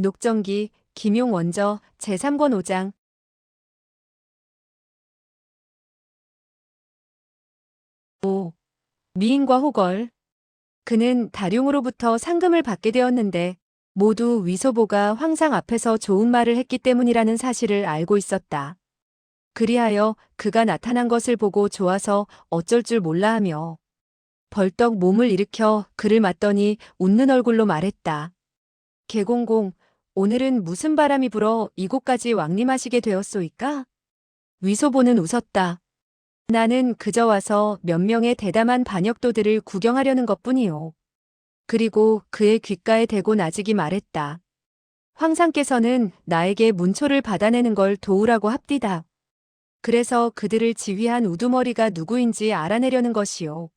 녹정기, 김용원저, 제3권 5장. 미인과 호걸. 그는 다룡으로부터 상금을 받게 되었는데 모두 위소보가 황상 앞에서 좋은 말을 했기 때문이라는 사실을 알고 있었다. 그리하여 그가 나타난 것을 보고 좋아서 어쩔 줄 몰라 하며 벌떡 몸을 일으켜 그를 맞더니 웃는 얼굴로 말했다. 개공공, 오늘은 무슨 바람이 불어 이곳까지 왕림하시게 되었소이까? 위소보는 웃었다. 나는 그저 와서 몇 명의 대담한 반역도들을 구경하려는 것뿐이요. 그리고 그의 귓가에 대고 나직이 말했다. 황상께서는 나에게 문초를 받아내는 걸 도우라고 합디다. 그래서 그들을 지휘한 우두머리가 누구인지 알아내려는 것이요.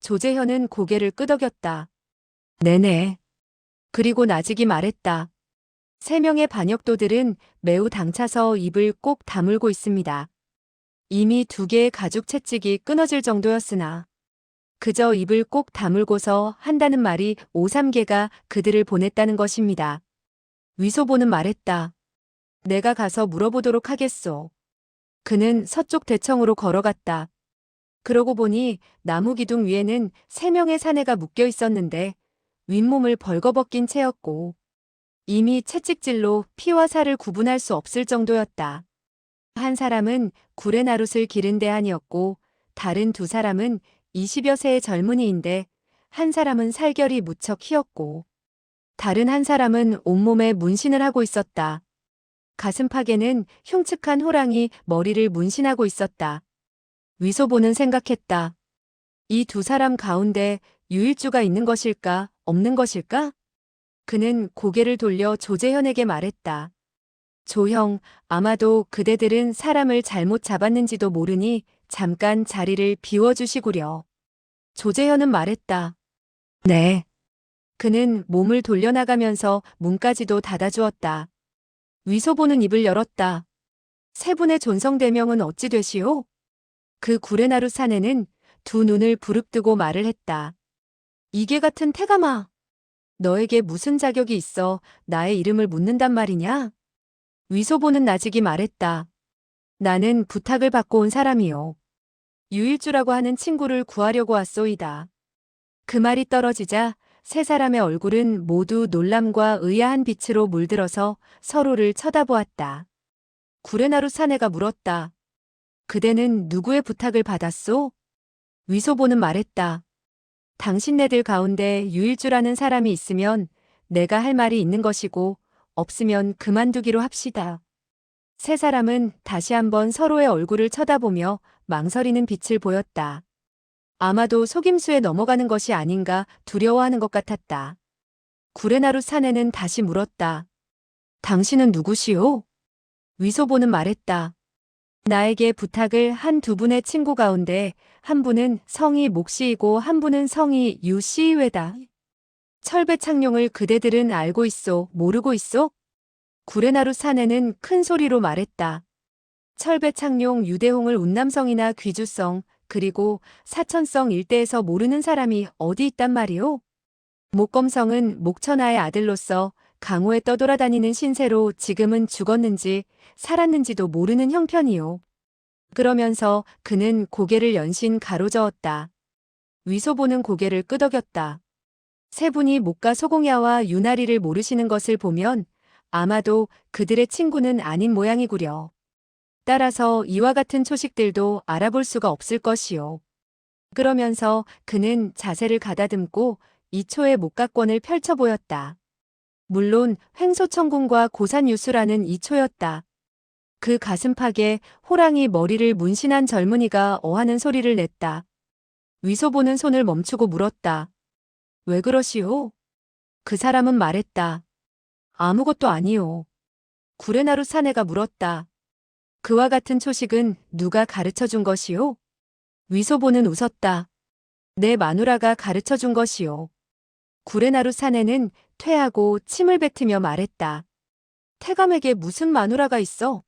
조재현은 고개를 끄덕였다. 네네. 그리고 나직이 말했다. 3명의 반역도들은 매우 당차서 입을 꼭 다물고 있습니다. 이미 2개의 가죽 채찍이 끊어질 정도였으나 그저 입을 꼭 다물고서 한다는 말이 5~3개가 그들을 보냈다는 것입니다. 위소보는 말했다. 내가 가서 물어보도록 하겠소. 그는 서쪽 대청으로 걸어갔다. 그러고 보니 나무 기둥 위에는 3명의 사내가 묶여 있었는데 윗몸을 벌거벗긴 채였고 이미 채찍질로 피와 살을 구분할 수 없을 정도였다. 한 사람은 구레나룻을 기른 대한이었고 다른 2사람은 20여 세의 젊은이인데 한 사람은 살결이 무척 희었고 다른 한 사람은 온몸에 문신을 하고 있었다. 가슴팍에는 흉측한 호랑이 머리를 문신하고 있었다. 위소보는 생각했다. 이 2사람 가운데 유일주가 있는 것일까, 없는 것일까? 그는 고개를 돌려 조재현에게 말했다. 조형, 아마도 그대들은 사람을 잘못 잡았는지도 모르니 잠깐 자리를 비워주시구려. 조재현은 말했다. 네. 그는 몸을 돌려나가면서 문까지도 닫아주었다. 위소보는 입을 열었다. 3분의 존성대명은 어찌 되시오? 그 구레나루 사내는 2 눈을 부릅뜨고 말을 했다. 이게 같은 태감아. 너에게 무슨 자격이 있어 나의 이름을 묻는단 말이냐? 위소보는 나직이 말했다. 나는 부탁을 받고 온 사람이요. 유일주라고 하는 친구를 구하려고 왔소이다. 그 말이 떨어지자 3사람의 얼굴은 모두 놀람과 의아한 빛으로 물들어서 서로를 쳐다보았다. 구레나루 사내가 물었다. 그대는 누구의 부탁을 받았소? 위소보는 말했다. 당신네들 가운데 유일주라는 사람이 있으면 내가 할 말이 있는 것이고 없으면 그만두기로 합시다. 3사람은 다시 한번 서로의 얼굴을 쳐다보며 망설이는 빛을 보였다. 아마도 속임수에 넘어가는 것이 아닌가 두려워하는 것 같았다. 구레나루 사내는 다시 물었다. 당신은 누구시오? 위소보는 말했다. 나에게 부탁을 한 2분의 친구 가운데 한 분은 성이 목씨이고 한 분은 성이 유씨이외다. 철배창룡을 그대들은 알고 있소, 모르고 있소? 구레나루 사내는 큰 소리로 말했다. 철배창룡 유대홍을 운남성이나 귀주성 그리고 사천성 일대에서 모르는 사람이 어디 있단 말이오? 목검성은 목천하의 아들로서 강호에 떠돌아다니는 신세로 지금은 죽었는지 살았는지도 모르는 형편이요. 그러면서 그는 고개를 연신 가로저었다. 위소보는 고개를 끄덕였다. 3분이 목가 소공야와 유나리를 모르시는 것을 보면 아마도 그들의 친구는 아닌 모양이구려. 따라서 이와 같은 초식들도 알아볼 수가 없을 것이요. 그러면서 그는 자세를 가다듬고 2초의 목각권을 펼쳐 보였다. 물론 횡소천궁과 고산유수라는 2초였다. 그 가슴팍에 호랑이 머리를 문신한 젊은이가 어하는 소리를 냈다. 위소보는 손을 멈추고 물었다. 왜 그러시오? 그 사람은 말했다. 아무것도 아니요. 구레나루 사내가 물었다. 그와 같은 초식은 누가 가르쳐 준 것이오? 위소보는 웃었다. 내 마누라가 가르쳐 준 것이요. 구레나루 사내는 퇴하고 침을 뱉으며 말했다. 태감에게 무슨 마누라가 있어?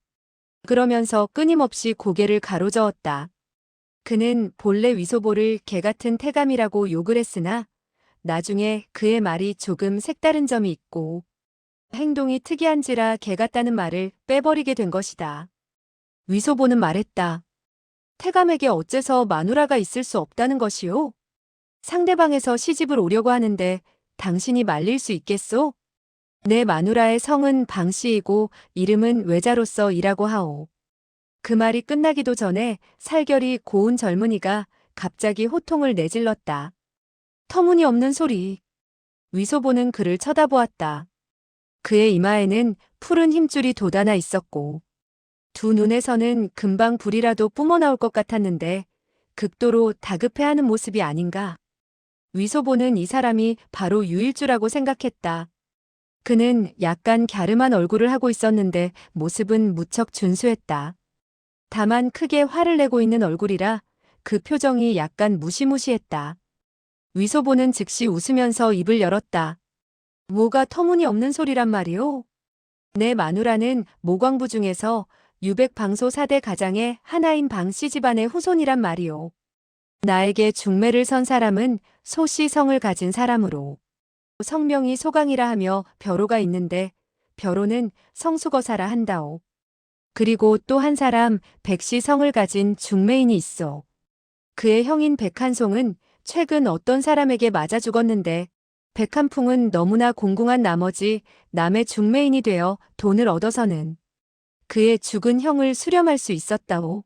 그러면서 끊임없이 고개를 가로저었다. 그는 본래 위소보를 개같은 태감이라고 욕을 했으나 나중에 그의 말이 조금 색다른 점이 있고 행동이 특이한지라 개 같다는 말을 빼버리게 된 것이다. 위소보는 말했다. 태감에게 어째서 마누라가 있을 수 없다는 것이오? 상대방에서 시집을 오려고 하는데 당신이 말릴 수 있겠소? 내 마누라의 성은 방씨이고 이름은 외자로서 이라고 하오. 그 말이 끝나기도 전에 살결이 고운 젊은이가 갑자기 호통을 내질렀다. 터무니없는 소리. 위소보는 그를 쳐다보았다. 그의 이마에는 푸른 힘줄이 돋아나 있었고 두 눈에서는 금방 불이라도 뿜어나올 것 같았는데 극도로 다급해하는 모습이 아닌가. 위소보는 이 사람이 바로 유일주라고 생각했다. 그는 약간 갸름한 얼굴을 하고 있었는데 모습은 무척 준수했다. 다만 크게 화를 내고 있는 얼굴이라 그 표정이 약간 무시무시했다. 위소보는 즉시 웃으면서 입을 열었다. 뭐가 터무니없는 소리란 말이오? 내 마누라는 모광부 중에서 유백방소 4대 가장의 하나인 방씨 집안의 후손이란 말이오. 나에게 중매를 선 사람은 소씨 성을 가진 사람으로. 성명이 소강이라 하며 벼로가 있는데 벼로는 성수거사라 한다오. 그리고 또 한 사람 백씨 성을 가진 중매인이 있어. 그의 형인 백한송은 최근 어떤 사람에게 맞아 죽었는데 백한풍은 너무나 공공한 나머지 남의 중매인이 되어 돈을 얻어서는 그의 죽은 형을 수렴할 수 있었다오.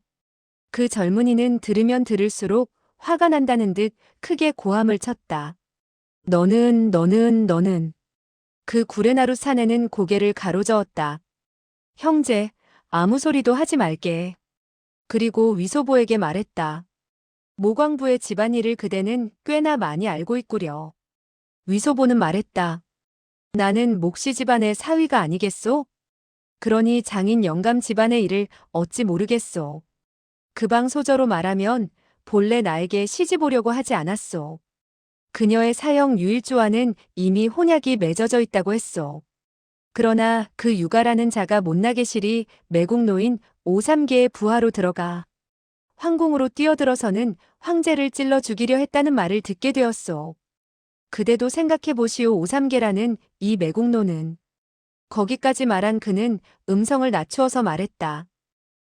그 젊은이는 들으면 들을수록 화가 난다는 듯 크게 고함을 쳤다. 너는. 그 구레나루 사내는 고개를 가로저었다. 형제, 아무 소리도 하지 말게. 그리고 위소보에게 말했다. 모광부의 집안일을 그대는 꽤나 많이 알고 있구려. 위소보는 말했다. 나는 목시 집안의 사위가 아니겠소? 그러니 장인 영감 집안의 일을 어찌 모르겠소. 그방 소저로 말하면 본래 나에게 시집 오려고 하지 않았소. 그녀의 사형 유일주와는 이미 혼약이 맺어져 있다고 했소. 그러나 그 유가라는 자가 못나게 실이 매국노인 오삼계의 부하로 들어가 황궁으로 뛰어들어서는 황제를 찔러 죽이려 했다는 말을 듣게 되었소. 그대도 생각해 보시오. 오삼계라는 이 매국노는. 거기까지 말한 그는 음성을 낮추어서 말했다.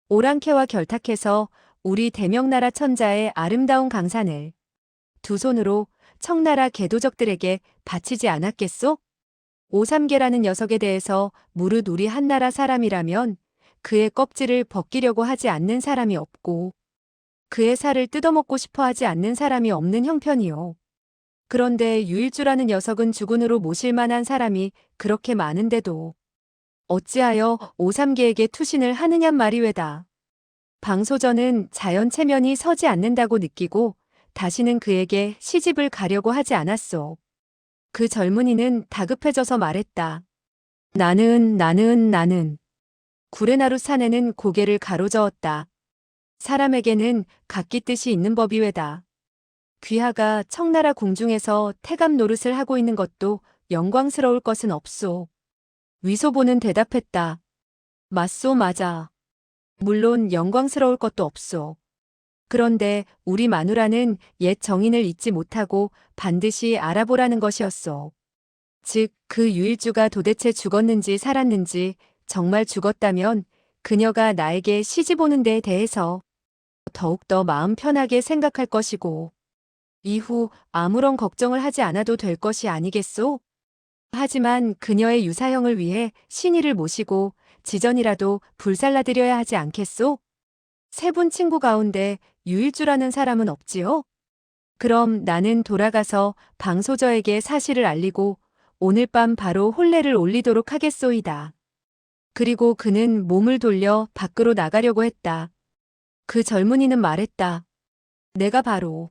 오랑캐와 결탁해서 우리 대명나라 천자의 아름다운 강산을 두 손으로 청나라 개도적들에게 바치지 않았겠소? 오삼계라는 녀석에 대해서 무릇 우리 한나라 사람이라면 그의 껍질을 벗기려고 하지 않는 사람이 없고 그의 살을 뜯어먹고 싶어 하지 않는 사람이 없는 형편이요. 그런데 유일주라는 녀석은 주군으로 모실 만한 사람이 그렇게 많은데도 어찌하여 오삼계에게 투신을 하느냔 말이 왜다. 방소전은 자연 체면이 서지 않는다고 느끼고 다시는 그에게 시집을 가려고 하지 않았소. 그 젊은이는 다급해져서 말했다. 나는. 구레나루 사내는 고개를 가로저었다. 사람에게는 각기 뜻이 있는 법이 왜다. 귀하가 청나라 궁중에서 태감 노릇을 하고 있는 것도 영광스러울 것은 없소. 위소보는 대답했다. 맞소 맞아. 물론 영광스러울 것도 없소. 그런데 우리 마누라는 옛 정인을 잊지 못하고 반드시 알아보라는 것이었소. 즉, 그 유일주가 도대체 죽었는지 살았는지 정말 죽었다면 그녀가 나에게 시집 오는 데에 대해서 더욱더 마음 편하게 생각할 것이고 이후 아무런 걱정을 하지 않아도 될 것이 아니겠소? 하지만 그녀의 유사형을 위해 신의를 모시고 지전이라도 불살라드려야 하지 않겠소? 세 분 친구 가운데 유일주라는 사람은 없지요? 그럼 나는 돌아가서 방소저에게 사실을 알리고 오늘 밤 바로 혼례를 올리도록 하겠소이다. 그리고 그는 몸을 돌려 밖으로 나가려고 했다. 그 젊은이는 말했다. 내가 바로.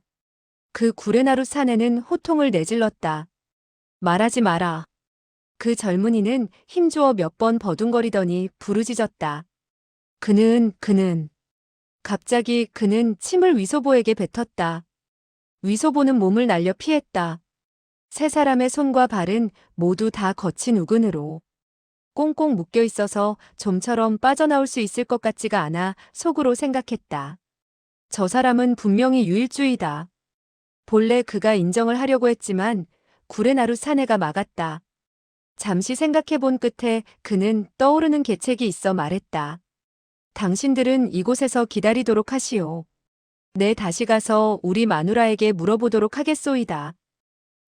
그 구레나루 사내는 호통을 내질렀다. 말하지 마라. 그 젊은이는 힘주어 몇 번 버둥거리더니 부르짖었다. 그는. 갑자기 그는 침을 위소보에게 뱉었다. 위소보는 몸을 날려 피했다. 세 사람의 손과 발은 모두 다 거친 우근으로 꽁꽁 묶여 있어서 좀처럼 빠져나올 수 있을 것 같지가 않아 속으로 생각했다. 저 사람은 분명히 유일주이다. 본래 그가 인정을 하려고 했지만 구레나루 사내가 막았다. 잠시 생각해 본 끝에 그는 떠오르는 계책이 있어 말했다. 당신들은 이곳에서 기다리도록 하시오. 내 다시 가서 우리 마누라에게 물어보도록 하겠소이다.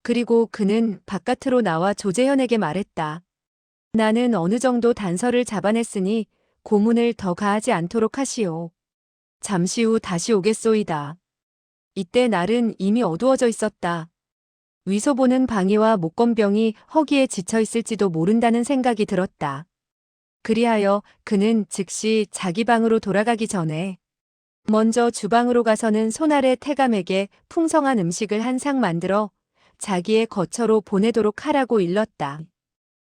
그리고 그는 바깥으로 나와 조재현에게 말했다. 나는 어느 정도 단서를 잡아냈으니 고문을 더 가하지 않도록 하시오. 잠시 후 다시 오겠소이다. 이때 날은 이미 어두워져 있었다. 위소보는 방위와 목건병이 허기에 지쳐 있을지도 모른다는 생각이 들었다. 그리하여 그는 즉시 자기 방으로 돌아가기 전에 먼저 주방으로 가서는 손아래 태감에게 풍성한 음식을 한 상 만들어 자기의 거처로 보내도록 하라고 일렀다.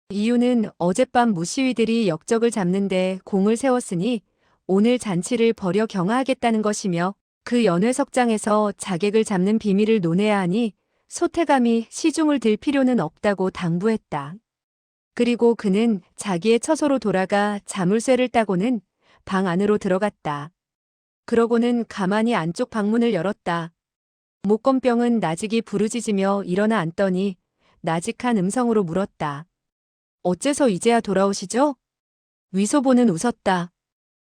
이유는 어젯밤 무시위들이 역적을 잡는데 공을 세웠으니 오늘 잔치를 벌여 경하하겠다는 것이며 그 연회석장에서 자객을 잡는 비밀을 논해야 하니 소태감이 시중을 들 필요는 없다고 당부했다. 그리고 그는 자기의 처소로 돌아가 자물쇠를 따고는 방 안으로 들어갔다. 그러고는 가만히 안쪽 방문을 열었다. 목건병은 나직이 부르짖으며 일어나 앉더니 나직한 음성으로 물었다. 어째서 이제야 돌아오시죠? 위소보는 웃었다.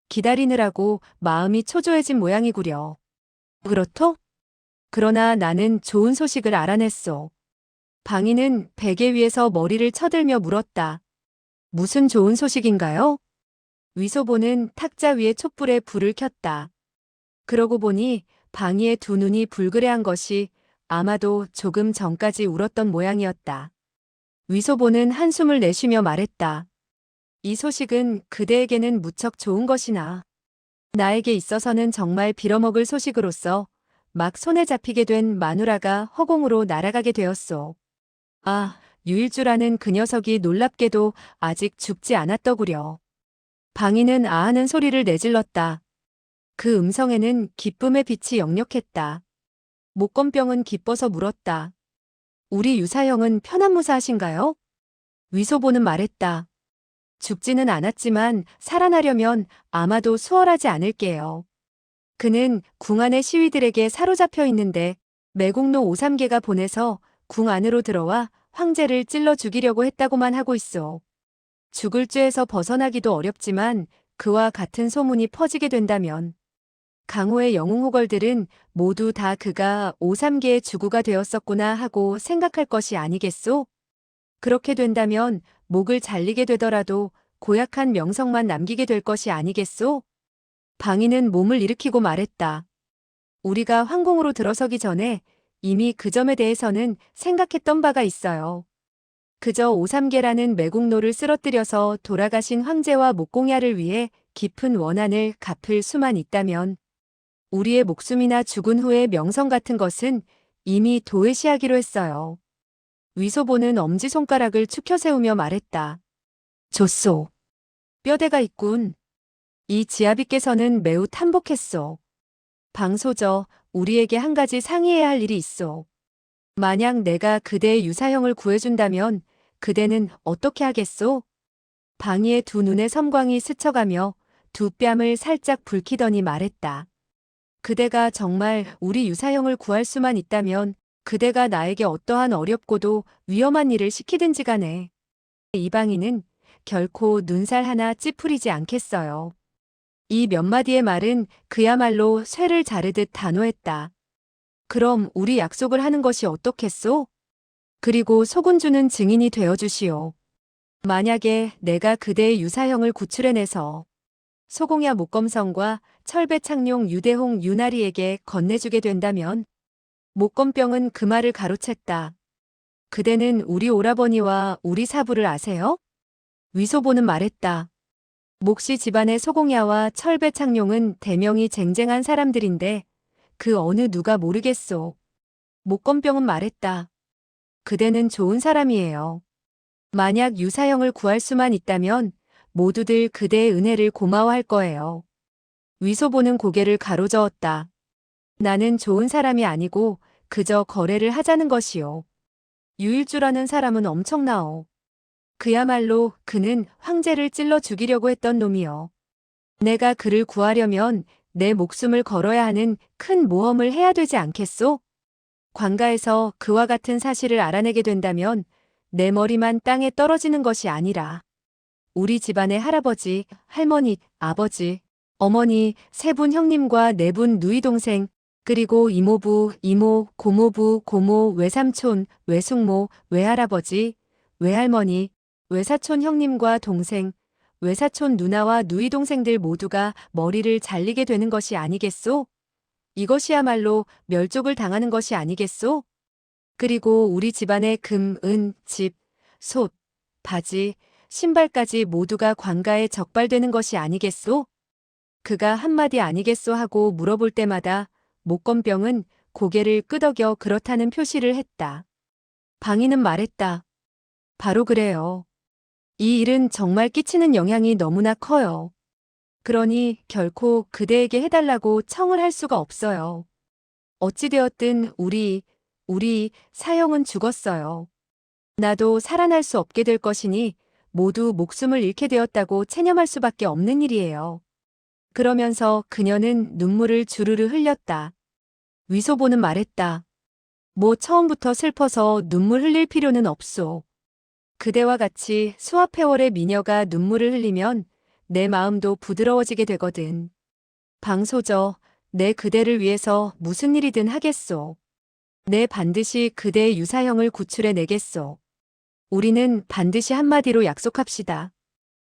기다리느라고 마음이 초조해진 모양이구려. 그렇소? 그러나 나는 좋은 소식을 알아냈소. 방위는 베개 위에서 머리를 쳐들며 물었다. 무슨 좋은 소식인가요? 위소보는 탁자 위에 촛불에 불을 켰다. 그러고 보니 방위의 두 눈이 불그레한 것이 아마도 조금 전까지 울었던 모양이었다. 위소보는 한숨을 내쉬며 말했다. 이 소식은 그대에게는 무척 좋은 것이나 나에게 있어서는 정말 빌어먹을 소식으로서 막 손에 잡히게 된 마누라가 허공으로 날아가게 되었소. 아, 유일주라는 그 녀석이 놀랍게도 아직 죽지 않았더구려. 방위는 아하는 소리를 내질렀다. 그 음성에는 기쁨의 빛이 역력했다. 목건병은 기뻐서 물었다. 우리 유사형은 편안무사하신가요? 위소보는 말했다. 죽지는 않았지만 살아나려면 아마도 수월하지 않을게요. 그는 궁 안의 시위들에게 사로잡혀 있는데 매국노 오삼개가 보내서 궁 안으로 들어와 황제를 찔러 죽이려고 했다고만 하고 있어. 죽을 죄에서 벗어나기도 어렵지만 그와 같은 소문이 퍼지게 된다면 강호의 영웅호걸들은 모두 다 그가 오삼개의 주구가 되었었구나 하고 생각할 것이 아니겠소? 그렇게 된다면 목을 잘리게 되더라도 고약한 명성만 남기게 될 것이 아니겠소? 방위는 몸을 일으키고 말했다. 우리가 황궁으로 들어서기 전에 이미 그 점에 대해서는 생각했던 바가 있어요. 그저 오삼개라는 매국노를 쓰러뜨려서 돌아가신 황제와 목공야를 위해 깊은 원한을 갚을 수만 있다면 우리의 목숨이나 죽은 후의 명성 같은 것은 이미 도외시하기로 했어요. 위소보는 엄지손가락을 축혀 세우며 말했다. 좋소. 뼈대가 있군. 이 지아비께서는 매우 탐복했소. 방소저, 우리에게 한 가지 상의해야 할 일이 있소. 만약 내가 그대의 유사형을 구해준다면 그대는 어떻게 하겠소? 방위의 두 눈의 섬광이 스쳐가며 두 뺨을 살짝 붉히더니 말했다. 그대가 정말 우리 유사형을 구할 수만 있다면 그대가 나에게 어떠한 어렵고도 위험한 일을 시키든지 간에 이방인은 결코 눈살 하나 찌푸리지 않겠어요. 이 몇 마디의 말은 그야말로 쇠를 자르듯 단호했다. 그럼 우리 약속을 하는 것이 어떻겠소? 그리고 소군주는 증인이 되어주시오. 만약에 내가 그대의 유사형을 구출해내서 소공야 목검성과 철배창룡 유대홍 유나리에게 건네주게 된다면 목검병은 그 말을 가로챘다. 그대는 우리 오라버니와 우리 사부를 아세요? 위소보는 말했다. 목시 집안의 소공야와 철배창룡은 대명이 쟁쟁한 사람들인데 그 어느 누가 모르겠소. 목검병은 말했다. 그대는 좋은 사람이에요. 만약 유사형을 구할 수만 있다면 모두들 그대의 은혜를 고마워할 거예요. 위소보는 고개를 가로저었다. 나는 좋은 사람이 아니고 그저 거래를 하자는 것이요. 유일주라는 사람은 엄청나오. 그야말로 그는 황제를 찔러 죽이려고 했던 놈이요. 내가 그를 구하려면 내 목숨을 걸어야 하는 큰 모험을 해야 되지 않겠소? 관가에서 그와 같은 사실을 알아내게 된다면 내 머리만 땅에 떨어지는 것이 아니라 우리 집안의 할아버지, 할머니, 아버지, 어머니, 세 분 형님과 네 분 누이 동생, 그리고 이모부, 이모, 고모부, 고모, 외삼촌, 외숙모, 외할아버지, 외할머니, 외사촌 형님과 동생, 외사촌 누나와 누이 동생들 모두가 머리를 잘리게 되는 것이 아니겠소? 이것이야말로 멸족을 당하는 것이 아니겠소? 그리고 우리 집안의 금, 은, 집, 솥, 바지, 신발까지 모두가 관가에 적발되는 것이 아니겠소? 그가 한마디 아니겠소 하고 물어볼 때마다 목건병은 고개를 끄덕여 그렇다는 표시를 했다. 방이는 말했다. 바로 그래요. 이 일은 정말 끼치는 영향이 너무나 커요. 그러니 결코 그대에게 해달라고 청을 할 수가 없어요. 어찌되었든 우리 사형은 죽었어요. 나도 살아날 수 없게 될 것이니 모두 목숨을 잃게 되었다고 체념할 수밖에 없는 일이에요. 그러면서 그녀는 눈물을 주르르 흘렸다. 위소보는 말했다. 뭐 처음부터 슬퍼서 눈물 흘릴 필요는 없소. 그대와 같이 수합회월의 미녀가 눈물을 흘리면 내 마음도 부드러워지게 되거든. 방소저, 내 그대를 위해서 무슨 일이든 하겠소. 내 반드시 그대의 유사형을 구출해 내겠소. 우리는 반드시 한마디로 약속합시다.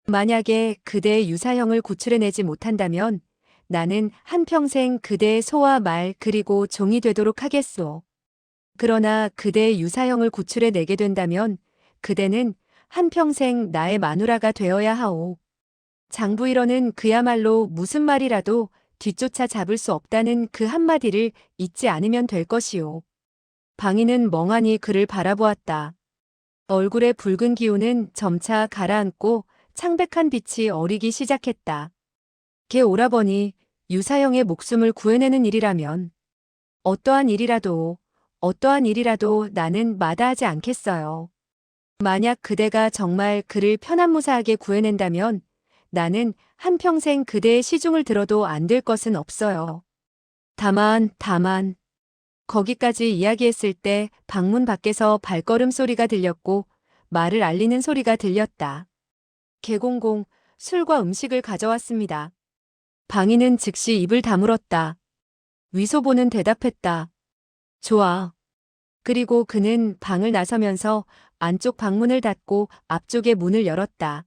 만약에 그대의 유사형을 구출해내지 못한다면 나는 한평생 그대의 소와 말 그리고 종이 되도록 하겠소. 그러나 그대의 유사형을 구출해내게 된다면 그대는 한평생 나의 마누라가 되어야 하오. 장부일어는 그야말로 무슨 말이라도 뒤쫓아 잡을 수 없다는 그 한마디를 잊지 않으면 될 것이오. 방인은 멍하니 그를 바라보았다. 얼굴의 붉은 기운은 점차 가라앉고 창백한 빛이 어리기 시작했다. 걔 오라버니, 유사형의 목숨을 구해내는 일이라면 어떠한 일이라도 나는 마다하지 않겠어요. 만약 그대가 정말 그를 편안무사하게 구해낸다면 나는 한평생 그대의 시중을 들어도 안 될 것은 없어요. 다만, 거기까지 이야기했을 때 방문 밖에서 발걸음 소리가 들렸고 말을 알리는 소리가 들렸다. 개공공, 술과 음식을 가져왔습니다. 방인은 즉시 입을 다물었다. 위소보는 대답했다. 좋아. 그리고 그는 방을 나서면서 안쪽 방문을 닫고 앞쪽의 문을 열었다.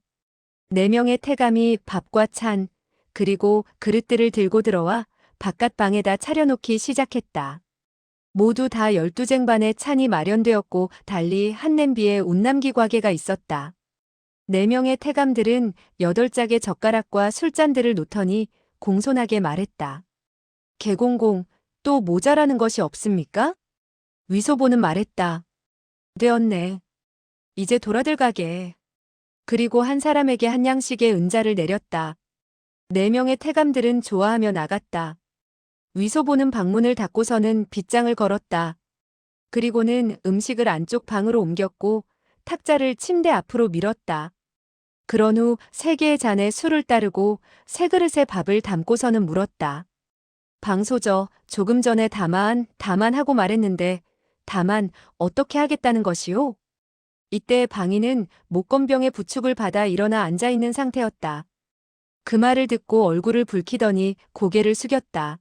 4명의 태감이 밥과 찬, 그리고 그릇들을 들고 들어와 바깥 방에다 차려놓기 시작했다. 모두 다 12쟁반의 찬이 마련되었고 달리 한 냄비에 운남기 과계가 있었다. 4명의 태감들은 8짝의 젓가락과 술잔들을 놓더니 공손하게 말했다. 개공공, 또 모자라는 것이 없습니까? 위소보는 말했다. 되었네. 이제 돌아들 가게. 그리고 한 사람에게 한 양씩의 은자를 내렸다. 4명의 태감들은 좋아하며 나갔다. 위소보는 방문을 닫고서는 빗장을 걸었다. 그리고는 음식을 안쪽 방으로 옮겼고 탁자를 침대 앞으로 밀었다. 그런 후 3개의 잔에 술을 따르고 3그릇의 밥을 담고서는 물었다. 방소저, 조금 전에 다만 하고 말했는데 다만 어떻게 하겠다는 것이오? 이때 방인은 목건병의 부축을 받아 일어나 앉아있는 상태였다. 그 말을 듣고 얼굴을 붉히더니 고개를 숙였다.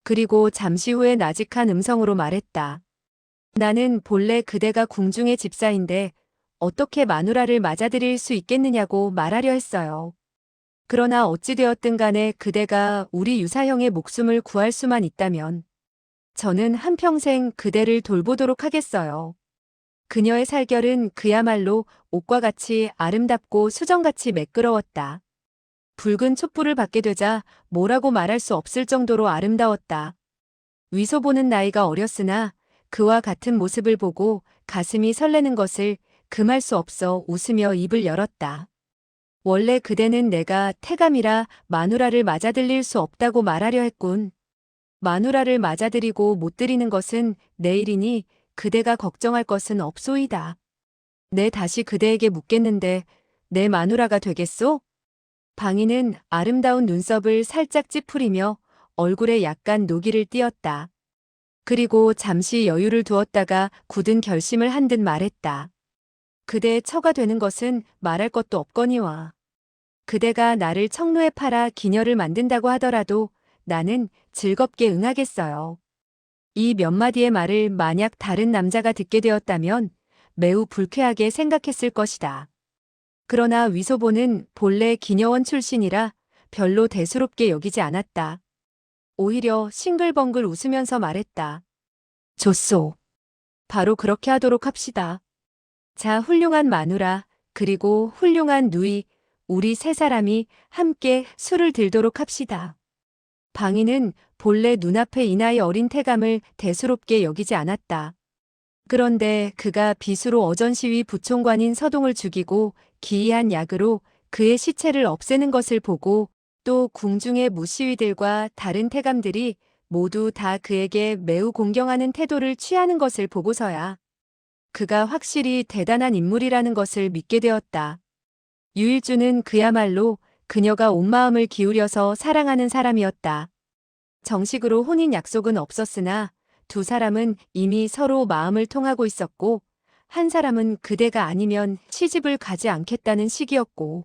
그리고 잠시 후에 나직한 음성으로 말했다. 나는 본래 그대가 궁중의 집사인데 어떻게 마누라를 맞아들일 수 있겠느냐고 말하려 했어요. 그러나 어찌되었든 간에 그대가 우리 유사형의 목숨을 구할 수만 있다면 저는 한평생 그대를 돌보도록 하겠어요. 그녀의 살결은 그야말로 옷과 같이 아름답고 수정같이 매끄러웠다. 붉은 촛불을 받게 되자 뭐라고 말할 수 없을 정도로 아름다웠다. 위소보는 나이가 어렸으나 그와 같은 모습을 보고 가슴이 설레는 것을 금할 수 없어 웃으며 입을 열었다. 원래 그대는 내가 태감이라 마누라를 맞아들일 수 없다고 말하려 했군. 마누라를 맞아들이고 못 들이는 것은 내 일이니 그대가 걱정할 것은 없소이다. 내 다시 그대에게 묻겠는데 내 마누라가 되겠소? 방인은 아름다운 눈썹을 살짝 찌푸리며 얼굴에 약간 노기를 띄었다. 그리고 잠시 여유를 두었다가 굳은 결심을 한 듯 말했다. 그대의 처가 되는 것은 말할 것도 없거니와. 그대가 나를 청로에 팔아 기녀를 만든다고 하더라도 나는 즐겁게 응하겠어요. 이 몇 마디의 말을 만약 다른 남자가 듣게 되었다면 매우 불쾌하게 생각했을 것이다. 그러나 위소보는 본래 기녀원 출신이라 별로 대수롭게 여기지 않았다. 오히려 싱글벙글 웃으면서 말했다. 좋소. 바로 그렇게 하도록 합시다. 자, 훌륭한 마누라, 그리고 훌륭한 누이, 우리 세 사람이 함께 술을 들도록 합시다. 방인은 본래 눈앞에 이 나이 어린 태감을 대수롭게 여기지 않았다. 그런데 그가 비수로 어전시위 부총관인 서동을 죽이고 기이한 약으로 그의 시체를 없애는 것을 보고 또 궁중의 무시위들과 다른 태감들이 모두 다 그에게 매우 공경하는 태도를 취하는 것을 보고서야 그가 확실히 대단한 인물이라는 것을 믿게 되었다. 유일주는 그야말로 그녀가 온 마음을 기울여서 사랑하는 사람이었다. 정식으로 혼인 약속은 없었으나 두 사람은 이미 서로 마음을 통하고 있었고 한 사람은 그대가 아니면 시집을 가지 않겠다는 식이었고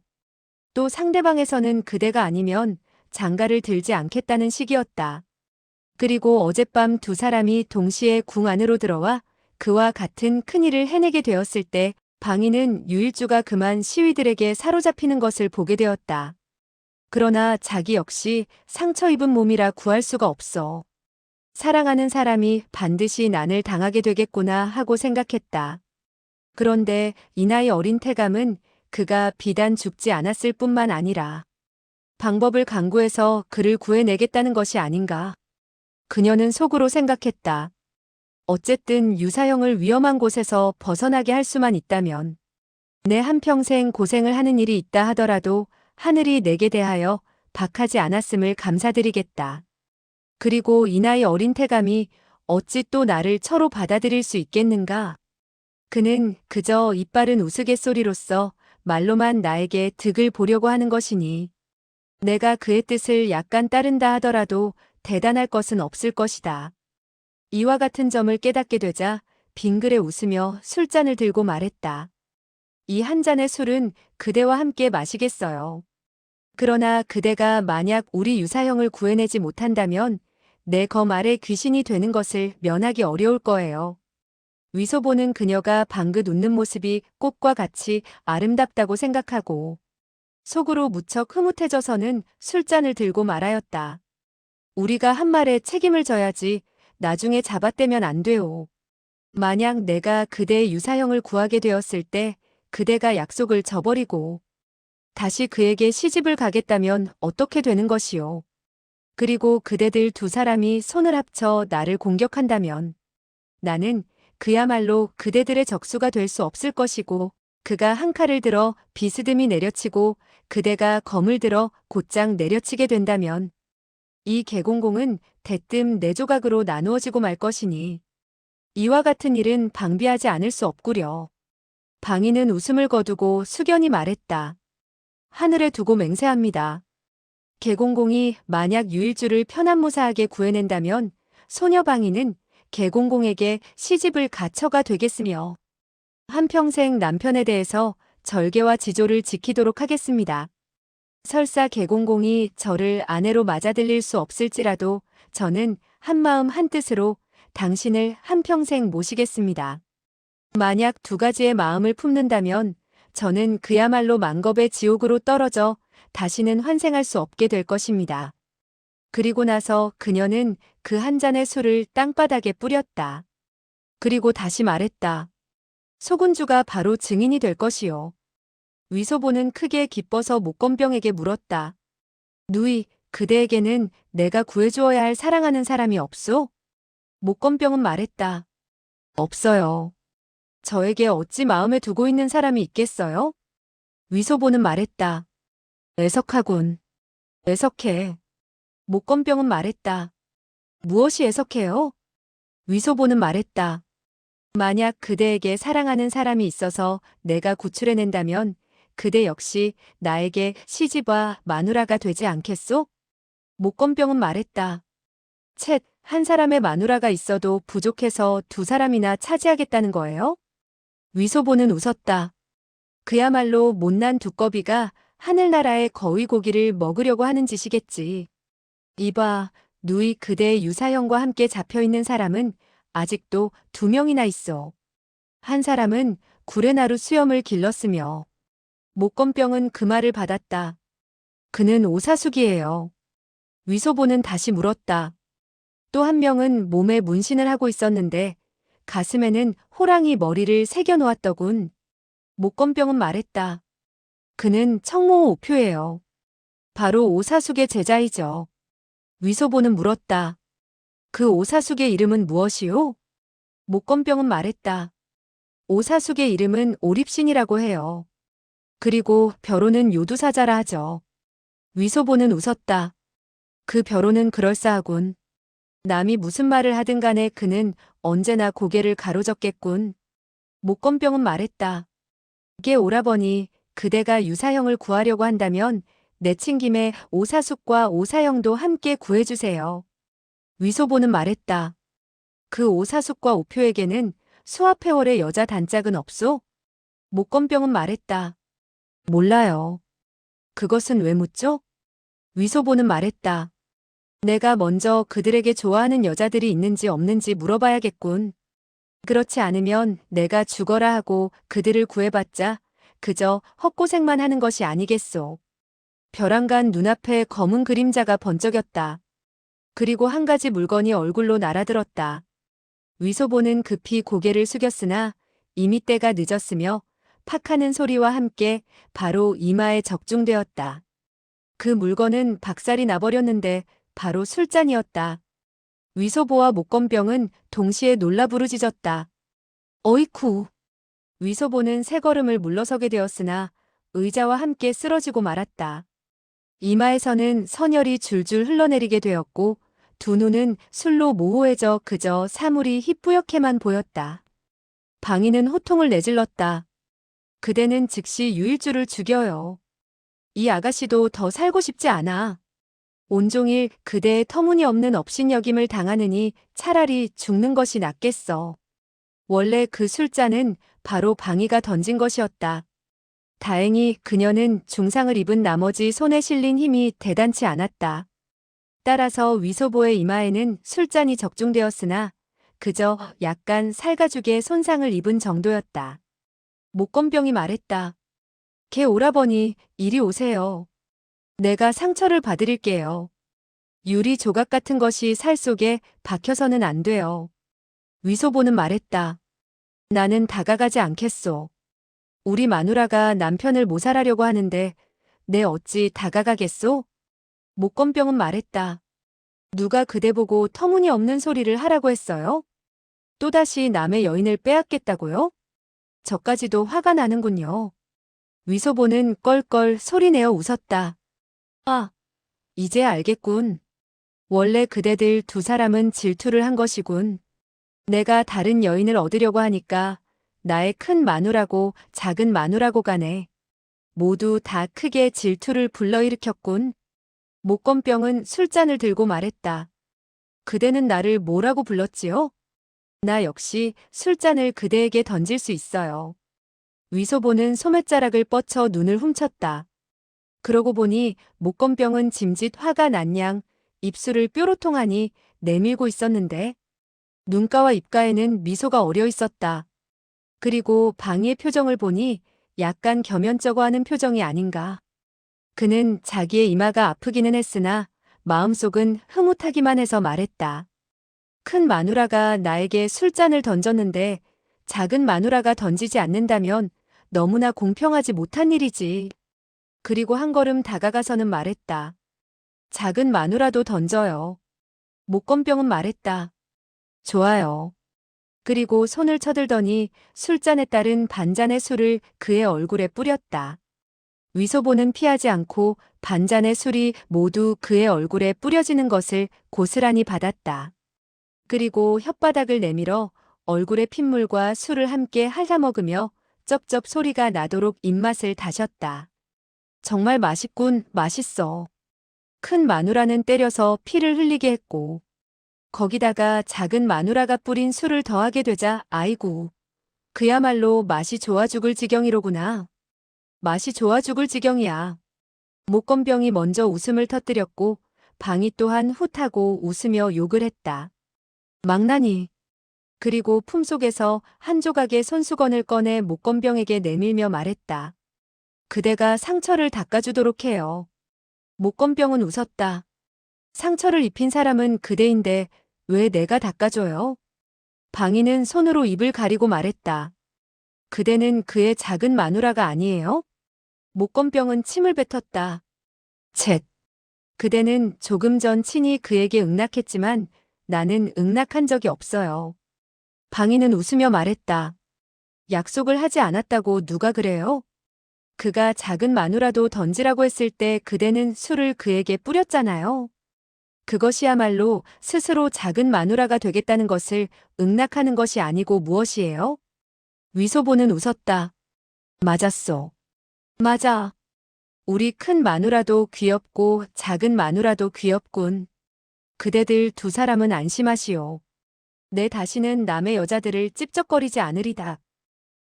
또 상대방에서는 그대가 아니면 장가를 들지 않겠다는 식이었다. 그리고 어젯밤 두 사람이 동시에 궁 안으로 들어와 그와 같은 큰일을 해내게 되었을 때 방인은 유일주가 그만 시위들에게 사로잡히는 것을 보게 되었다. 그러나 자기 역시 상처 입은 몸이라 구할 수가 없어. 사랑하는 사람이 반드시 난을 당하게 되겠구나 하고 생각했다. 그런데 이 나이 어린 태감은 그가 비단 죽지 않았을 뿐만 아니라 방법을 강구해서 그를 구해내겠다는 것이 아닌가. 그녀는 속으로 생각했다. 어쨌든 유사형을 위험한 곳에서 벗어나게 할 수만 있다면 내 한평생 고생을 하는 일이 있다 하더라도 하늘이 내게 대하여 박하지 않았음을 감사드리겠다. 그리고 이 나이 어린 태감이 어찌 또 나를 처로 받아들일 수 있겠는가? 그는 그저 이빠른 우스갯소리로서 말로만 나에게 득을 보려고 하는 것이니 내가 그의 뜻을 약간 따른다 하더라도 대단할 것은 없을 것이다. 이와 같은 점을 깨닫게 되자 빙그레 웃으며 술잔을 들고 말했다. 이 한 잔의 술은 그대와 함께 마시겠어요. 그러나 그대가 만약 우리 유사형을 구해내지 못한다면 내 검 아래 귀신이 되는 것을 면하기 어려울 거예요. 위소보는 그녀가 방긋 웃는 모습이 꽃과 같이 아름답다고 생각하고 속으로 무척 흐뭇해져서는 술잔을 들고 말하였다. 우리가 한 말에 책임을 져야지 나중에 잡아떼면 안 돼요. 만약 내가 그대의 유사형을 구하게 되었을 때 그대가 약속을 저버리고 다시 그에게 시집을 가겠다면 어떻게 되는 것이요. 그리고 그대들 두 사람이 손을 합쳐 나를 공격한다면 나는 그야말로 그대들의 적수가 될 수 없을 것이고 그가 한 칼을 들어 비스듬히 내려치고 그대가 검을 들어 곧장 내려치게 된다면 이 개공공은 대뜸 네 조각으로 나누어지고 말 것이니 이와 같은 일은 방비하지 않을 수 없구려. 방인은 웃음을 거두고 숙연히 말했다. 하늘에 두고 맹세합니다. 개공공이 만약 유일주를 편안무사하게 구해낸다면 소녀 방인은 개공공에게 시집을 가처가 되겠으며 한평생 남편에 대해서 절개와 지조를 지키도록 하겠습니다. 설사 개공공이 저를 아내로 맞아들일 수 없을지라도 저는 한마음 한뜻으로 당신을 한평생 모시겠습니다. 만약 두 가지의 마음을 품는다면 저는 그야말로 만겁의 지옥으로 떨어져 다시는 환생할 수 없게 될 것입니다. 그리고 나서 그녀는 그 한 잔의 술을 땅바닥에 뿌렸다. 그리고 다시 말했다. 소군주가 바로 증인이 될 것이요. 위소보는 크게 기뻐서 목건병에게 물었다. 누이, 그대에게는 내가 구해주어야 할 사랑하는 사람이 없소? 목건병은 말했다. 없어요. 저에게 어찌 마음에 두고 있는 사람이 있겠어요? 위소보는 말했다. 애석하군. 애석해. 목건병은 말했다. 무엇이 애석해요? 위소보는 말했다. 만약 그대에게 사랑하는 사람이 있어서 내가 구출해낸다면 그대 역시 나에게 시집와 마누라가 되지 않겠소? 목건병은 말했다. 쳇, 한 사람의 마누라가 있어도 부족해서 두 사람이나 차지하겠다는 거예요? 위소보는 웃었다. 그야말로 못난 두꺼비가 하늘나라의 거위고기를 먹으려고 하는 짓이겠지. 이봐, 누이 그대의 유사형과 함께 잡혀있는 사람은 아직도 2명이나 있어. 한 사람은 구레나루 수염을 길렀으며 목건병은 그 말을 받았다. 그는 오사숙이에요. 위소보는 다시 물었다. 또 한 명은 몸에 문신을 하고 있었는데 가슴에는 호랑이 머리를 새겨 놓았더군. 목건병은 말했다. 그는 청모 오표예요. 바로 오사숙의 제자이죠. 위소보는 물었다. 그 오사숙의 이름은 무엇이요? 목건병은 말했다. 오사숙의 이름은 오립신이라고 해요. 그리고 벼로는 요두사자라 하죠. 위소보는 웃었다. 그 벼로는 그럴싸하군. 남이 무슨 말을 하든 간에 그는 언제나 고개를 가로젓겠군. 목건병은 말했다. 이게 오라버니, 그대가 유사형을 구하려고 한다면 내친 김에 오사숙과 오사형도 함께 구해주세요. 위소보는 말했다. 그 오사숙과 오표에게는 수합회월의 여자 단짝은 없소? 목건병은 말했다. 몰라요. 그것은 왜 묻죠? 위소보는 말했다. 내가 먼저 그들에게 좋아하는 여자들이 있는지 없는지 물어봐야겠군. 그렇지 않으면 내가 죽어라 하고 그들을 구해봤자 그저 헛고생만 하는 것이 아니겠소. 벼랑간 눈앞에 검은 그림자가 번쩍였다. 그리고 한 가지 물건이 얼굴로 날아들었다. 위소보는 급히 고개를 숙였으나 이미 때가 늦었으며 팍하는 소리와 함께 바로 이마에 적중되었다. 그 물건은 박살이 나버렸는데 바로 술잔이었다. 위소보와 목건병은 동시에 놀라 부르짖었다. 어이쿠. 위소보는 세 걸음을 물러서게 되었으나 의자와 함께 쓰러지고 말았다. 이마에서는 선혈이 줄줄 흘러내리게 되었고 두 눈은 술로 모호해져 그저 사물이 희뿌옇게만 보였다. 방인은 호통을 내질렀다. 그대는 즉시 유일주를 죽여요. 이 아가씨도 더 살고 싶지 않아. 온종일 그대의 터무니없는 업신여김을 당하느니 차라리 죽는 것이 낫겠어. 원래 그 술잔은 바로 방이가 던진 것이었다. 다행히 그녀는 중상을 입은 나머지 손에 실린 힘이 대단치 않았다. 따라서 위소보의 이마에는 술잔이 적중되었으나 그저 약간 살가죽의 손상을 입은 정도였다. 목건병이 말했다. 개 오라버니, 이리 오세요. 내가 상처를 봐드릴게요. 유리 조각 같은 것이 살 속에 박혀서는 안 돼요. 위소보는 말했다. 나는 다가가지 않겠소. 우리 마누라가 남편을 모살하려고 하는데 내 어찌 다가가겠소? 목건병은 말했다. 누가 그대 보고 터무니없는 소리를 하라고 했어요? 또다시 남의 여인을 빼앗겠다고요? 저까지도 화가 나는군요. 위소보는 껄껄 소리내어 웃었다. 아, 이제 알겠군. 원래 그대들 두 사람은 질투를 한 것이군. 내가 다른 여인을 얻으려고 하니까 나의 큰 마누라고 작은 마누라고 간에 모두 다 크게 질투를 불러일으켰군. 목건병은 술잔을 들고 말했다. 그대는 나를 뭐라고 불렀지요? 나 역시 술잔을 그대에게 던질 수 있어요. 위소보는 소매자락을 뻗쳐 눈을 훔쳤다. 그러고 보니 목건병은 짐짓 화가 난 양 입술을 뾰로통하니 내밀고 있었는데 눈가와 입가에는 미소가 어려 있었다. 그리고 방이의 표정을 보니 약간 겸연쩍어하는 표정이 아닌가. 그는 자기의 이마가 아프기는 했으나 마음속은 흐뭇하기만 해서 말했다. 큰 마누라가 나에게 술잔을 던졌는데 작은 마누라가 던지지 않는다면 너무나 공평하지 못한 일이지. 그리고 한 걸음 다가가서는 말했다. 작은 마누라도 던져요. 목건병은 말했다. 좋아요. 그리고 손을 쳐들더니 술잔에 따른 반잔의 술을 그의 얼굴에 뿌렸다. 위소보는 피하지 않고 반잔의 술이 모두 그의 얼굴에 뿌려지는 것을 고스란히 받았다. 그리고 혓바닥을 내밀어 얼굴의 핏물과 술을 함께 핥아먹으며 쩝쩝 소리가 나도록 입맛을 다셨다. 정말 맛있군, 맛있어. 큰 마누라는 때려서 피를 흘리게 했고 거기다가 작은 마누라가 뿌린 술을 더하게 되자 아이고. 그야말로 맛이 좋아 죽을 지경이로구나. 맛이 좋아 죽을 지경이야. 목건병이 먼저 웃음을 터뜨렸고 방이 또한 훗하고 웃으며 욕을 했다. 망나니. 그리고 품속에서 한 조각의 손수건을 꺼내 목건병에게 내밀며 말했다. 그대가 상처를 닦아주도록 해요. 목건병은 웃었다. 상처를 입힌 사람은 그대인데 왜 내가 닦아줘요? 방이는 손으로 입을 가리고 말했다. 그대는 그의 작은 마누라가 아니에요? 목건병은 침을 뱉었다. 쳇. 그대는 조금 전 친히 그에게 응낙했지만 나는 응낙한 적이 없어요. 방이는 웃으며 말했다. 약속을 하지 않았다고 누가 그래요? 그가 작은 마누라도 던지라고 했을 때 그대는 술을 그에게 뿌렸잖아요. 그것이야말로 스스로 작은 마누라가 되겠다는 것을 응낙하는 것이 아니고 무엇이에요? 위소보는 웃었다. 맞았소. 맞아. 우리 큰 마누라도 귀엽고 작은 마누라도 귀엽군. 그대들 두 사람은 안심하시오. 내 다시는 남의 여자들을 찝쩍거리지 않으리다.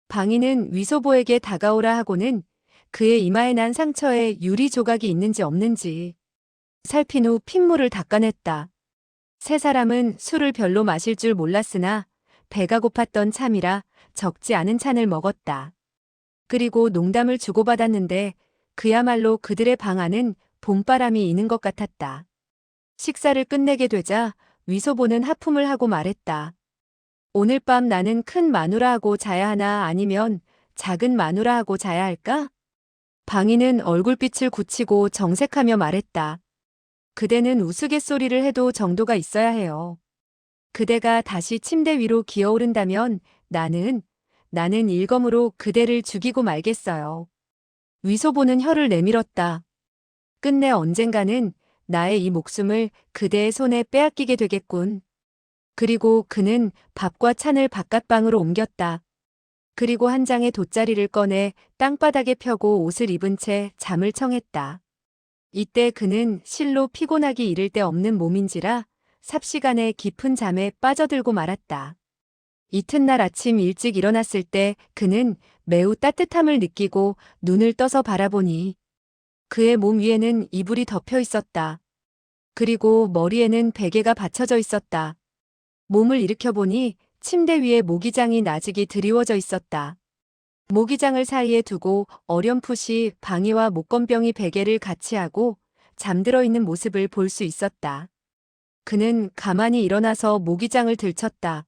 방이는 위소보에게 다가오라 하고는 그의 이마에 난 상처에 유리 조각이 있는지 없는지 살핀 후 핏물을 닦아냈다. 세 사람은 술을 별로 마실 줄 몰랐으나 배가 고팠던 참이라 적지 않은 찬을 먹었다. 그리고 농담을 주고받았는데 그야말로 그들의 방 안은 봄바람이 이는 것 같았다. 식사를 끝내게 되자 위소보는 하품을 하고 말했다. 오늘 밤 나는 큰 마누라하고 자야 하나 아니면 작은 마누라하고 자야 할까? 방이는 얼굴빛을 굳히고 정색하며 말했다. 그대는 우스갯소리를 해도 정도가 있어야 해요. 그대가 다시 침대 위로 기어오른다면 나는 일검으로 그대를 죽이고 말겠어요. 위소보는 혀를 내밀었다. 끝내 언젠가는 나의 이 목숨을 그대의 손에 빼앗기게 되겠군. 그리고 그는 밥과 찬을 바깥방으로 옮겼다. 그리고 한 장의 돗자리를 꺼내 땅바닥에 펴고 옷을 입은 채 잠을 청했다. 이때 그는 실로 피곤하기 이를 데 없는 몸인지라 삽시간에 깊은 잠에 빠져들고 말았다. 이튿날 아침 일찍 일어났을 때 그는 매우 따뜻함을 느끼고 눈을 떠서 바라보니 그의 몸 위에는 이불이 덮여 있었다. 그리고 머리에는 베개가 받쳐져 있었다. 몸을 일으켜보니 침대 위에 모기장이 나직이 드리워져 있었다. 모기장을 사이에 두고 어렴풋이 방이와 목건병이 베개를 같이 하고 잠들어 있는 모습을 볼 수 있었다. 그는 가만히 일어나서 모기장을 들쳤다.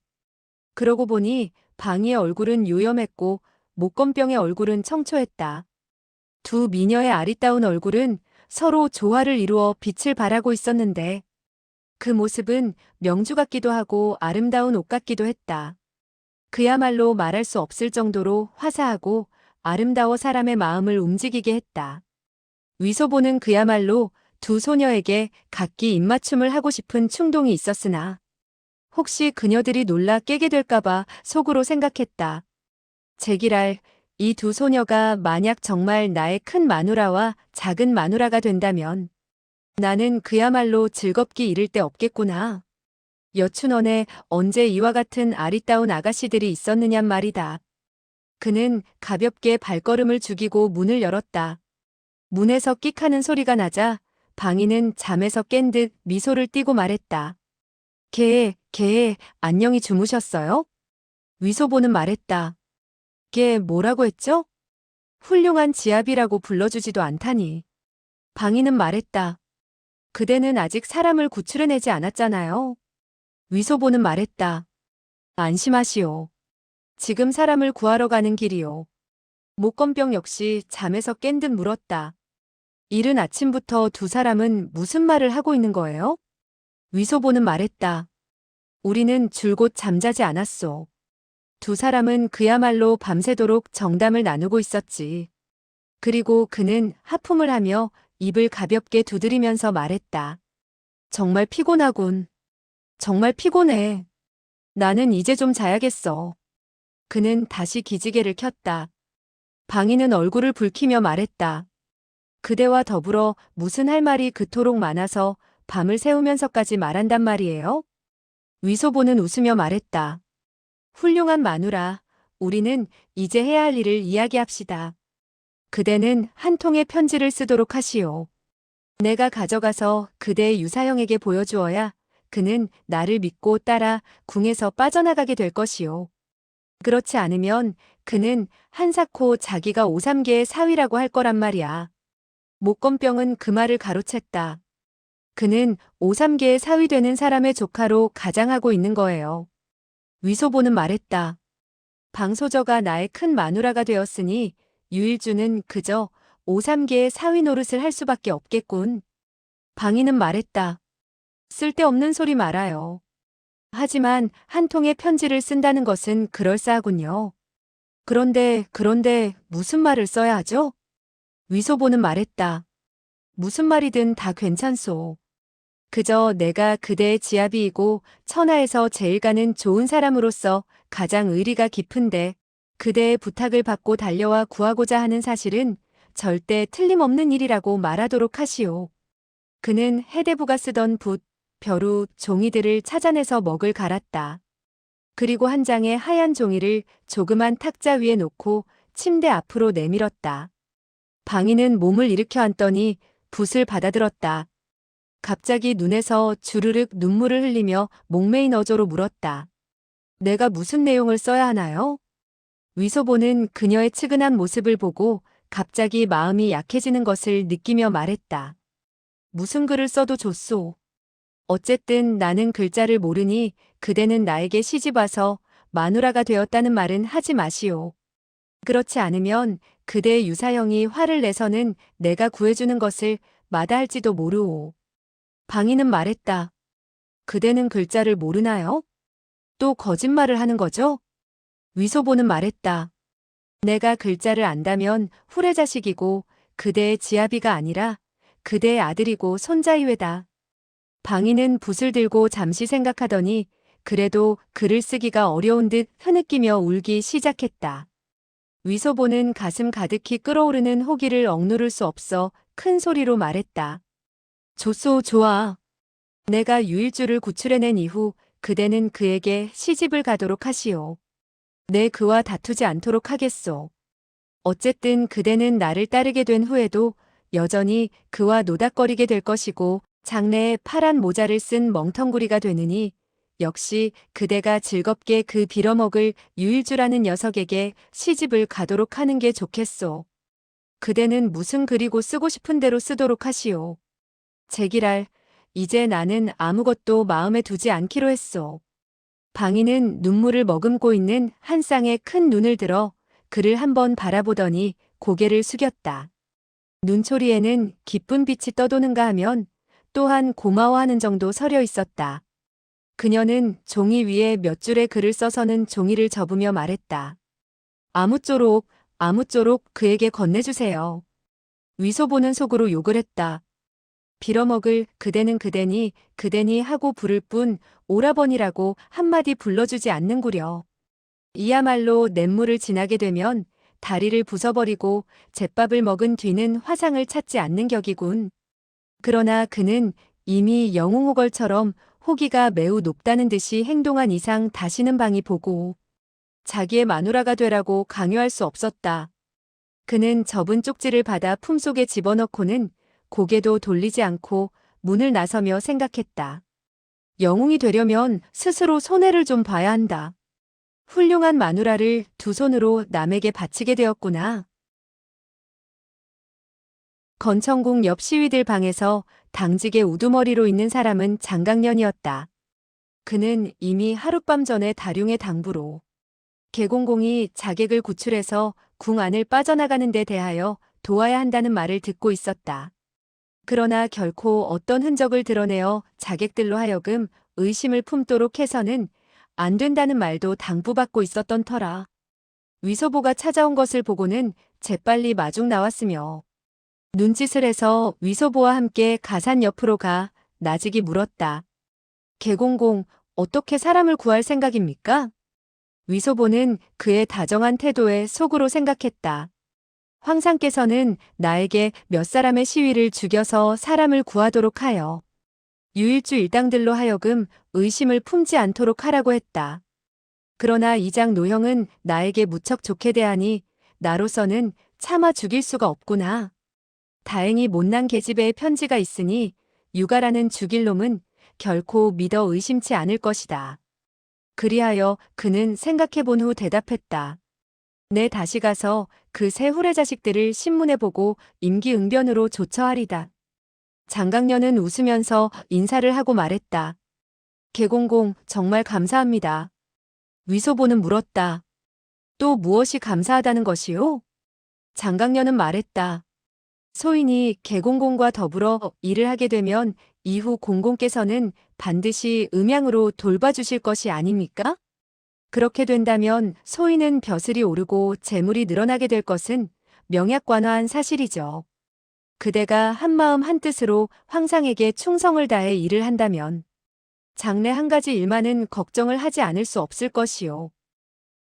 그러고 보니 방이의 얼굴은 요염했고 목건병의 얼굴은 청초했다. 두 미녀의 아리따운 얼굴은 서로 조화를 이루어 빛을 발하고 있었는데 그 모습은 명주 같기도 하고 아름다운 옷 같기도 했다. 그야말로 말할 수 없을 정도로 화사하고 아름다워 사람의 마음을 움직이게 했다. 위소보는 그야말로 두 소녀에게 각기 입맞춤을 하고 싶은 충동이 있었으나 혹시 그녀들이 놀라 깨게 될까봐 속으로 생각했다. 제기랄, 이 두 소녀가 만약 정말 나의 큰 마누라와 작은 마누라가 된다면 나는 그야말로 즐겁기 이를 데 없겠구나. 여춘원에 언제 이와 같은 아리따운 아가씨들이 있었느냔 말이다. 그는 가볍게 발걸음을 죽이고 문을 열었다. 문에서 끽하는 소리가 나자 방이는 잠에서 깬 듯 미소를 띠고 말했다. 안녕히 주무셨어요? 위소보는 말했다. 뭐라고 했죠? 훌륭한 지압이라고 불러주지도 않다니. 방이는 말했다. 그대는 아직 사람을 구출해내지 않았잖아요. 위소보는 말했다. 안심하시오. 지금 사람을 구하러 가는 길이오. 목건병 역시 잠에서 깬 듯 물었다. 이른 아침부터 두 사람은 무슨 말을 하고 있는 거예요? 위소보는 말했다. 우리는 줄곧 잠자지 않았소. 두 사람은 그야말로 밤새도록 정담을 나누고 있었지. 그리고 그는 하품을 하며 입을 가볍게 두드리면서 말했다. 정말 피곤하군. 정말 피곤해. 나는 이제 좀 자야겠어. 그는 다시 기지개를 켰다. 방이는 얼굴을 붉히며 말했다. 그대와 더불어 무슨 할 말이 그토록 많아서 밤을 새우면서까지 말한단 말이에요? 위소보는 웃으며 말했다. 훌륭한 마누라, 우리는 이제 해야 할 일을 이야기합시다. 그대는 한 통의 편지를 쓰도록 하시오. 내가 가져가서 그대의 유사형에게 보여주어야 그는 나를 믿고 따라 궁에서 빠져나가게 될 것이오. 그렇지 않으면 그는 한사코 자기가 오삼계의 사위라고 할 거란 말이야. 목건병은 그 말을 가로챘다. 그는 오삼계의 사위 되는 사람의 조카로 가장하고 있는 거예요. 위소보는 말했다. 방소저가 나의 큰 마누라가 되었으니 유일주는 그저 오삼계의 사위 노릇을 할 수밖에 없겠군. 방이는 말했다. 쓸데없는 소리 말아요. 하지만 한 통의 편지를 쓴다는 것은 그럴싸하군요. 그런데 무슨 말을 써야 하죠? 위소보는 말했다. 무슨 말이든 다 괜찮소. 그저 내가 그대의 지아비이고 천하에서 제일 가는 좋은 사람으로서 가장 의리가 깊은데 그대의 부탁을 받고 달려와 구하고자 하는 사실은 절대 틀림없는 일이라고 말하도록 하시오. 그는 해대부가 쓰던 붓, 벼루, 종이들을 찾아내서 먹을 갈았다. 그리고 한 장의 하얀 종이를 조그만 탁자 위에 놓고 침대 앞으로 내밀었다. 방이는 몸을 일으켜 앉더니 붓을 받아들었다. 갑자기 눈에서 주르륵 눈물을 흘리며 목매인 어조로 물었다. 내가 무슨 내용을 써야 하나요? 위소보는 그녀의 측은한 모습을 보고 갑자기 마음이 약해지는 것을 느끼며 말했다. 무슨 글을 써도 좋소. 어쨌든 나는 글자를 모르니 그대는 나에게 시집와서 마누라가 되었다는 말은 하지 마시오. 그렇지 않으면 그대의 유사형이 화를 내서는 내가 구해주는 것을 마다할지도 모르오. 방이는 말했다. 그대는 글자를 모르나요? 또 거짓말을 하는 거죠? 위소보는 말했다. 내가 글자를 안다면 후레자식이고 그대의 지아비가 아니라 그대의 아들이고 손자이외다. 방이는 붓을 들고 잠시 생각하더니 그래도 글을 쓰기가 어려운 듯 흐느끼며 울기 시작했다. 위소보는 가슴 가득히 끓어오르는 호기를 억누를 수 없어 큰 소리로 말했다. 좋소, 좋아. 내가 유일주를 구출해낸 이후 그대는 그에게 시집을 가도록 하시오. 내 그와 다투지 않도록 하겠소. 어쨌든 그대는 나를 따르게 된 후에도 여전히 그와 노닥거리게 될 것이고 장래에 파란 모자를 쓴 멍텅구리가 되느니 역시 그대가 즐겁게 그 빌어먹을 유일주라는 녀석에게 시집을 가도록 하는 게 좋겠소. 그대는 무슨 글이고 쓰고 싶은 대로 쓰도록 하시오. 제기랄, 이제 나는 아무것도 마음에 두지 않기로 했소. 방이는 눈물을 머금고 있는 한 쌍의 큰 눈을 들어 그를 한번 바라보더니 고개를 숙였다. 눈초리에는 기쁜 빛이 떠도는가 하면 또한 고마워하는 정도 서려 있었다. 그녀는 종이 위에 몇 줄의 글을 써서는 종이를 접으며 말했다. 아무쪼록 그에게 건네주세요. 위소보는 속으로 욕을 했다. 빌어먹을 그대는 그대니 하고 부를 뿐 오라버니라고 한마디 불러주지 않는구려. 이야말로 냇물을 지나게 되면 다리를 부숴버리고 잿밥을 먹은 뒤는 화상을 찾지 않는 격이군. 그러나 그는 이미 영웅호걸처럼 호기가 매우 높다는 듯이 행동한 이상 다시는 방이 보고 자기의 마누라가 되라고 강요할 수 없었다. 그는 접은 쪽지를 받아 품속에 집어넣고는 고개도 돌리지 않고 문을 나서며 생각했다. 영웅이 되려면 스스로 손해를 좀 봐야 한다. 훌륭한 마누라를 두 손으로 남에게 바치게 되었구나. 건천궁 옆 시위들 방에서 당직의 우두머리로 있는 사람은 장강년이었다. 그는 이미 하룻밤 전에 다룡의 당부로 계공공이 자객을 구출해서 궁 안을 빠져나가는 데 대하여 도와야 한다는 말을 듣고 있었다. 그러나 결코 어떤 흔적을 드러내어 자객들로 하여금 의심을 품도록 해서는 안 된다는 말도 당부받고 있었던 터라. 위소보가 찾아온 것을 보고는 재빨리 마중 나왔으며 눈짓을 해서 위소보와 함께 가산 옆으로 가 나직이 물었다. 계공공, 어떻게 사람을 구할 생각입니까? 위소보는 그의 다정한 태도에 속으로 생각했다. 황상께서는 나에게 몇 사람의 시위를 죽여서 사람을 구하도록 하여 유일주 일당들로 하여금 의심을 품지 않도록 하라고 했다. 그러나 이장 노형은 나에게 무척 좋게 대하니 나로서는 차마 죽일 수가 없구나. 다행히 못난 계집애의 편지가 있으니 유가라는 죽일 놈은 결코 믿어 의심치 않을 것이다. 그리하여 그는 생각해 본 후 대답했다. 내 다시 가서 그 세 후레 자식들을 신문해 보고 임기응변으로 조처하리다. 장강년은 웃으면서 인사를 하고 말했다. 계공공 정말 감사합니다. 위소보는 물었다. 또 무엇이 감사하다는 것이요? 장강년은 말했다. 소인이 계공공과 더불어 일을 하게 되면 이후 공공께서는 반드시 음양으로 돌봐주실 것이 아닙니까? 그렇게 된다면 소인은 벼슬이 오르고 재물이 늘어나게 될 것은 명약관화한 사실이죠. 그대가 한마음 한뜻으로 황상에게 충성을 다해 일을 한다면 장래 한 가지 일만은 걱정을 하지 않을 수 없을 것이요.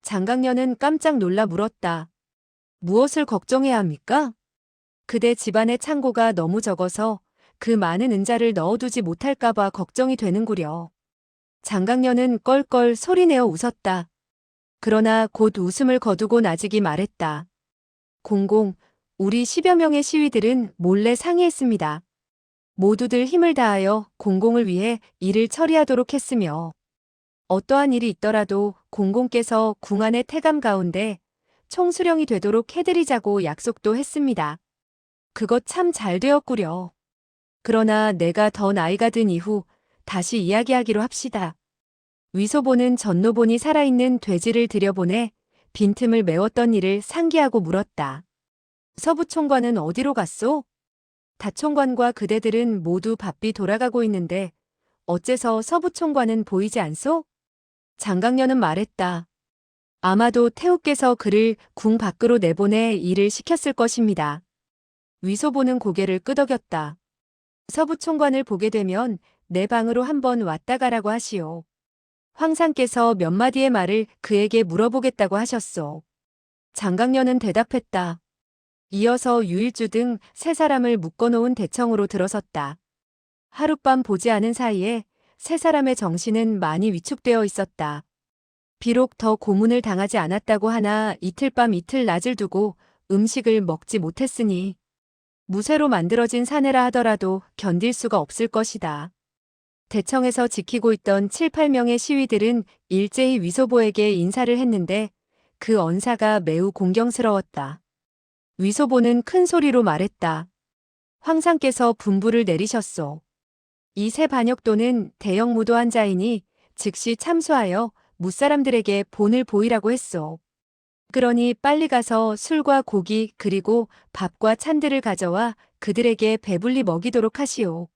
장강년은 깜짝 놀라 물었다. 무엇을 걱정해야 합니까? 그대 집안의 창고가 너무 적어서 그 많은 은자를 넣어두지 못할까봐 걱정이 되는구려. 장강년은 껄껄 소리내어 웃었다. 그러나 곧 웃음을 거두고 나직이 말했다. 공공, 우리 10여 명의 시위들은 몰래 상의했습니다. 모두들 힘을 다하여 공공을 위해 일을 처리하도록 했으며 어떠한 일이 있더라도 공공께서 궁안의 태감 가운데 총수령이 되도록 해드리자고 약속도 했습니다. 그것 참 잘 되었구려. 그러나 내가 더 나이가 든 이후 다시 이야기하기로 합시다. 위소보는 전노본이 살아있는 돼지를 들여보내 빈틈을 메웠던 일을 상기하고 물었다. 서부총관은 어디로 갔소? 다총관과 그대들은 모두 바삐 돌아가고 있는데 어째서 서부총관은 보이지 않소? 장강년은 말했다. 아마도 태우께서 그를 궁 밖으로 내보내 일을 시켰을 것입니다. 위소보는 고개를 끄덕였다. 서부총관을 보게 되면 내 방으로 한번 왔다 가라고 하시오. 황상께서 몇 마디의 말을 그에게 물어보겠다고 하셨소. 장강년은 대답했다. 이어서 유일주 등 세 사람을 묶어놓은 대청으로 들어섰다. 하룻밤 보지 않은 사이에 세 사람의 정신은 많이 위축되어 있었다. 비록 더 고문을 당하지 않았다고 하나 이틀 밤 이틀 낮을 두고 음식을 먹지 못했으니 무쇠로 만들어진 사내라 하더라도 견딜 수가 없을 것이다. 대청에서 지키고 있던 7, 8명의 시위들은 일제히 위소보에게 인사를 했는데 그 언사가 매우 공경스러웠다. 위소보는 큰 소리로 말했다. 황상께서 분부를 내리셨소. 이 세 반역도는 대형 무도한 자이니 즉시 참수하여 무사람들에게 본을 보이라고 했소. 그러니 빨리 가서 술과 고기 그리고 밥과 찬들을 가져와 그들에게 배불리 먹이도록 하시오.